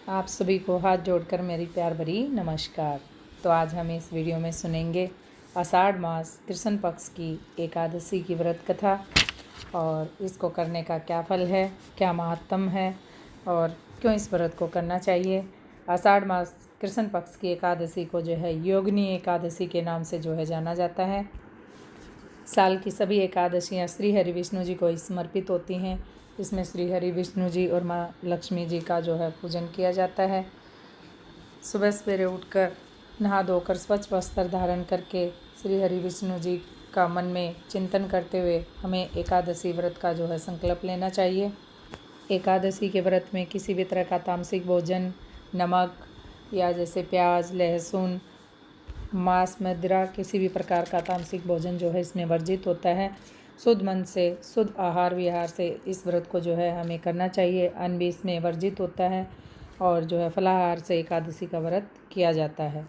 आप सभी को हाथ जोड़कर मेरी प्यार भरी नमस्कार। तो आज हम इस वीडियो में सुनेंगे आषाढ़ मास कृष्ण पक्ष की एकादशी की व्रत कथा और इसको करने का क्या फल है, क्या महत्तम है और क्यों इस व्रत को करना चाहिए। आषाढ़ मास कृष्ण पक्ष की एकादशी को जो है योगिनी एकादशी के नाम से जो है जाना जाता है। साल की सभी एकादशियाँ श्री हरि विष्णु जी को समर्पित होती हैं। इसमें श्री हरि विष्णु जी और माँ लक्ष्मी जी का जो है पूजन किया जाता है। सुबह सवेरे उठकर नहा धोकर स्वच्छ वस्त्र धारण करके श्री हरि विष्णु जी का मन में चिंतन करते हुए हमें एकादशी व्रत का जो है संकल्प लेना चाहिए। एकादशी के व्रत में किसी भी तरह का तामसिक भोजन, नमक या जैसे प्याज, लहसुन, मांस, मदिरा, किसी भी प्रकार का तामसिक भोजन जो है इसमें वर्जित होता है। शुद्ध मन से, शुद्ध आहार विहार से इस व्रत को जो है हमें करना चाहिए। अन्न भी इसमें वर्जित होता है और जो है फलाहार से एकादशी का व्रत किया जाता है।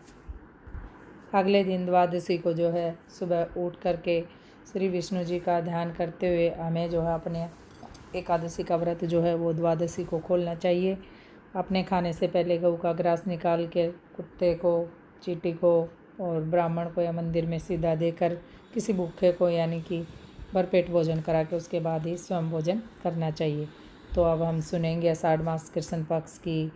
अगले दिन द्वादशी को जो है सुबह उठ करके श्री विष्णु जी का ध्यान करते हुए हमें जो है अपने एकादशी का व्रत जो है वो द्वादशी को खोलना चाहिए। अपने खाने से पहले गऊ का ग्रास निकाल के कुत्ते को, चींटी को और ब्राह्मण को या मंदिर में सीधा देकर किसी भूखे को यानी कि भरपेट भोजन करा के उसके बाद ही स्वयं भोजन करना चाहिए। तो अब हम सुनेंगे आषाढ़ मास कृष्ण पक्ष की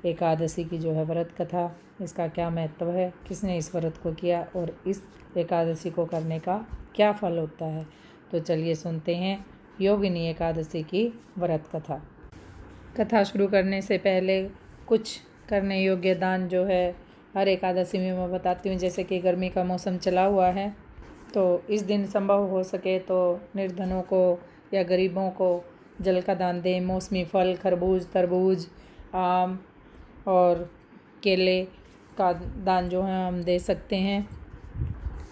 एकादशी की जो है व्रत कथा। इसका क्या महत्व है, किसने इस व्रत को किया और इस एकादशी को करने का क्या फल होता है। तो चलिए सुनते हैं योगिनी एकादशी की व्रत कथा। कथा शुरू करने से पहले कुछ करने योग्य दान जो है हर एकादशी में मैं बताती हूँ। जैसे कि गर्मी का मौसम चला हुआ है तो इस दिन संभव हो सके तो निर्धनों को या गरीबों को जल का दान दें। मौसमी फल, खरबूज, तरबूज, आम और केले का दान जो है हम दे सकते हैं।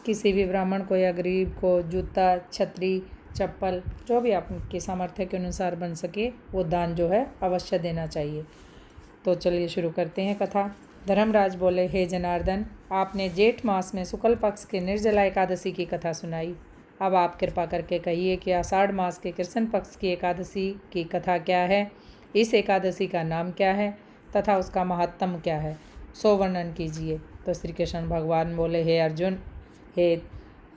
किसी भी ब्राह्मण को या गरीब को जूता, छतरी, चप्पल जो भी आपके सामर्थ्य के अनुसार बन सके वो दान जो है अवश्य देना चाहिए। तो चलिए शुरू करते हैं कथा। धर्मराज बोले, हे जनार्दन, आपने जेठ मास में शुक्ल पक्ष के निर्जला एकादशी की कथा सुनाई। अब आप कृपा करके कहिए कि आषाढ़ मास के कृष्ण पक्ष की एकादशी की कथा क्या है, इस एकादशी का नाम क्या है तथा उसका महत्तम क्या है, सो वर्णन कीजिए। तो श्री कृष्ण भगवान बोले, हे अर्जुन, हे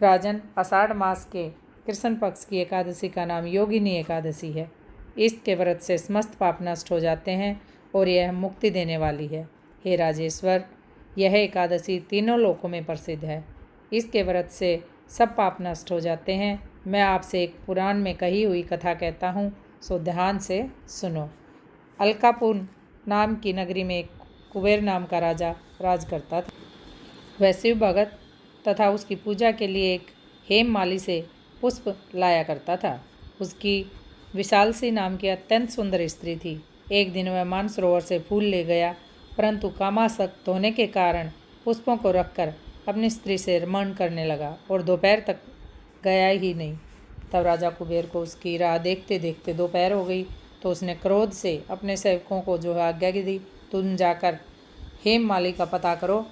राजन, आषाढ़ मास के कृष्ण पक्ष की एकादशी का नाम योगिनी एकादशी है। इसके व्रत से समस्त पाप नष्ट हो जाते हैं और यह मुक्ति देने वाली है। हे राजेश्वर, यह एकादशी तीनों लोकों में प्रसिद्ध है। इसके व्रत से सब पाप नष्ट हो जाते हैं। मैं आपसे एक पुराण में कही हुई कथा कहता हूँ, सो ध्यान से सुनो। अलकापुर नाम की नगरी में एक कुबेर नाम का राजा राज करता था। वह शिव भगत तथा उसकी पूजा के लिए एक हेममाली से पुष्प लाया करता था। उसकी विशालसी नाम की अत्यंत सुंदर स्त्री थी। एक दिन वह मानसरोवर से फूल ले गया, परंतु कामासक्त होने के कारण पुष्पों को रखकर अपनी स्त्री से रमण करने लगा और दोपहर तक गया ही नहीं। तब राजा कुबेर को उसकी राह देखते देखते दोपहर हो गई, तो उसने क्रोध से अपने सेवकों को जो है आज्ञा दी, तुम जाकर हेममाली का पता करो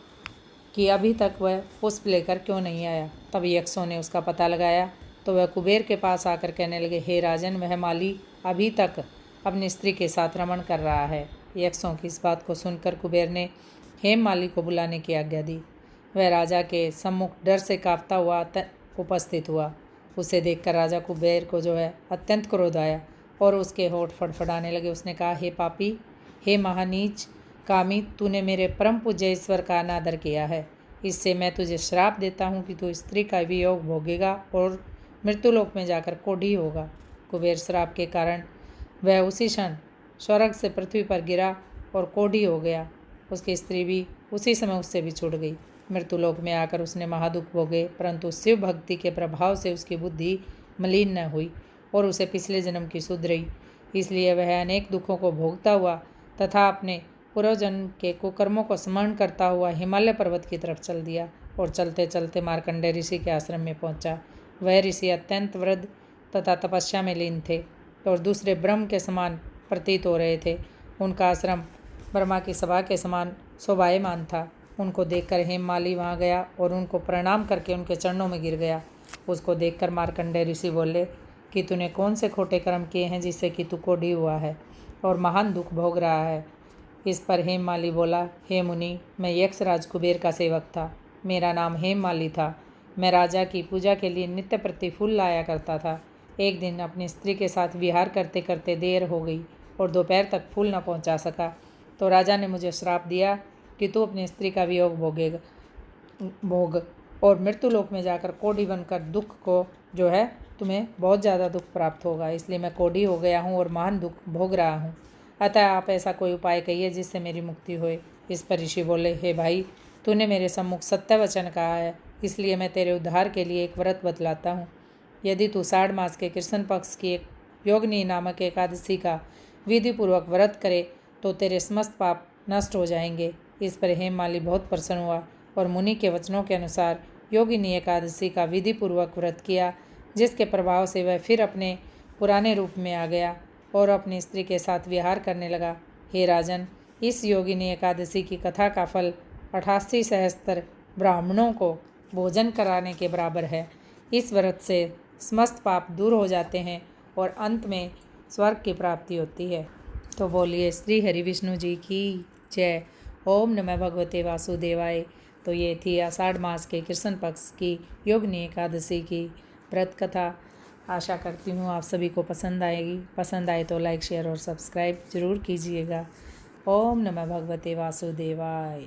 कि अभी तक वह पुष्प लेकर क्यों नहीं आया। तब यक्षों ने उसका पता लगाया तो वह कुबेर के पास आकर कहने लगे, हे राजन, वह माली अभी तक अपनी स्त्री के साथ रमण कर रहा है। यक्षों की इस बात को सुनकर कुबेर ने हेममाली को बुलाने की आज्ञा दी। वह राजा के सम्मुख डर से कांपता हुआ उपस्थित हुआ। उसे देखकर राजा कुबेर को जो है अत्यंत क्रोध आया और उसके होठ फड़फड़ाने लगे। उसने कहा, हे पापी, हे महानीच कामी, तूने मेरे परम पूज्य ईश्वर का अनादर किया है। इससे मैं तुझे श्राप देता हूँ कि तू स्त्री का वियोग भोगेगा और मृत्युलोक में जाकर कोढ़ी होगा। कुबेर श्राप के कारण वह उसी क्षण स्वर्ग से पृथ्वी पर गिरा और कोढ़ी हो गया। उसकी स्त्री भी उसी समय उससे भी छूट गई। मृत्युलोक में आकर उसने महादुख भोगे, परंतु शिव भक्ति के प्रभाव से उसकी बुद्धि मलिन न हुई और उसे पिछले जन्म की सुध रही। इसलिए वह अनेक दुखों को भोगता हुआ तथा अपने पूर्वजन्म के कुकर्मों को स्मरण करता हुआ हिमालय पर्वत की तरफ चल दिया और चलते चलते मार्कंडेय ऋषि के आश्रम में पहुंचा। वह ऋषि अत्यंत वृद्ध तथा तपस्या में लीन थे और दूसरे ब्रह्म के समान प्रतीत हो रहे थे। उनका आश्रम ब्रह्मा की सभा के समान शोभायमान था। उनको देखकर हेममाली वहाँ गया और उनको प्रणाम करके उनके चरणों में गिर गया। उसको देखकर मार्कंडेय ऋषि बोले कि तूने कौन से खोटे कर्म किए हैं जिससे कि तू कोढ़ी हुआ है और महान दुख भोग रहा है। इस पर हेममाली बोला, हे मुनि, मैं यक्षराज कुबेर का सेवक था। मेरा नाम हेममाली था। मैं राजा की पूजा के लिए नित्य प्रति फूल लाया करता था। एक दिन अपनी स्त्री के साथ विहार करते करते देर हो गई और दोपहर तक फूल न पहुंचा सका, तो राजा ने मुझे श्राप दिया कि तू अपनी स्त्री का वियोग भोग और मृत्युलोक में जाकर कोढ़ी बनकर दुख को जो है तुम्हें बहुत ज़्यादा दुख प्राप्त होगा। इसलिए मैं कोढ़ी हो गया हूँ और महान दुख भोग रहा हूँ। अतः आप ऐसा कोई उपाय कहिए जिससे मेरी मुक्ति होए। इस पर ऋषि बोले, हे भाई, तूने मेरे सम्मुख सत्य वचन कहा है, इसलिए मैं तेरे उद्धार के लिए एक व्रत बतलाता हूँ। यदि तू 6 मास के कृष्ण पक्ष की एक योगिनी नामक एकादशी का विधिपूर्वक व्रत करे तो तेरे समस्त पाप नष्ट हो जाएंगे। इस पर हेममाली बहुत प्रसन्न हुआ और मुनि के वचनों के अनुसार योगिनी एकादशी का विधिपूर्वक व्रत किया, जिसके प्रभाव से वह फिर अपने पुराने रूप में आ गया और अपनी स्त्री के साथ विहार करने लगा। हे राजन, इस योगिनी एकादशी की कथा का फल 88 सहस्त्र ब्राह्मणों को भोजन कराने के बराबर है। इस व्रत से समस्त पाप दूर हो जाते हैं और अंत में स्वर्ग की प्राप्ति होती है। तो बोलिए श्री हरि विष्णु जी की जय। ओम नमः भगवते वासुदेवाय। तो ये थी आषाढ़ मास के कृष्ण पक्ष की योगिनी एकादशी की व्रत कथा। आशा करती हूँ आप सभी को पसंद आएगी। पसंद आए तो लाइक, शेयर और सब्सक्राइब जरूर कीजिएगा। ओम नमः भगवते वासुदेवाय।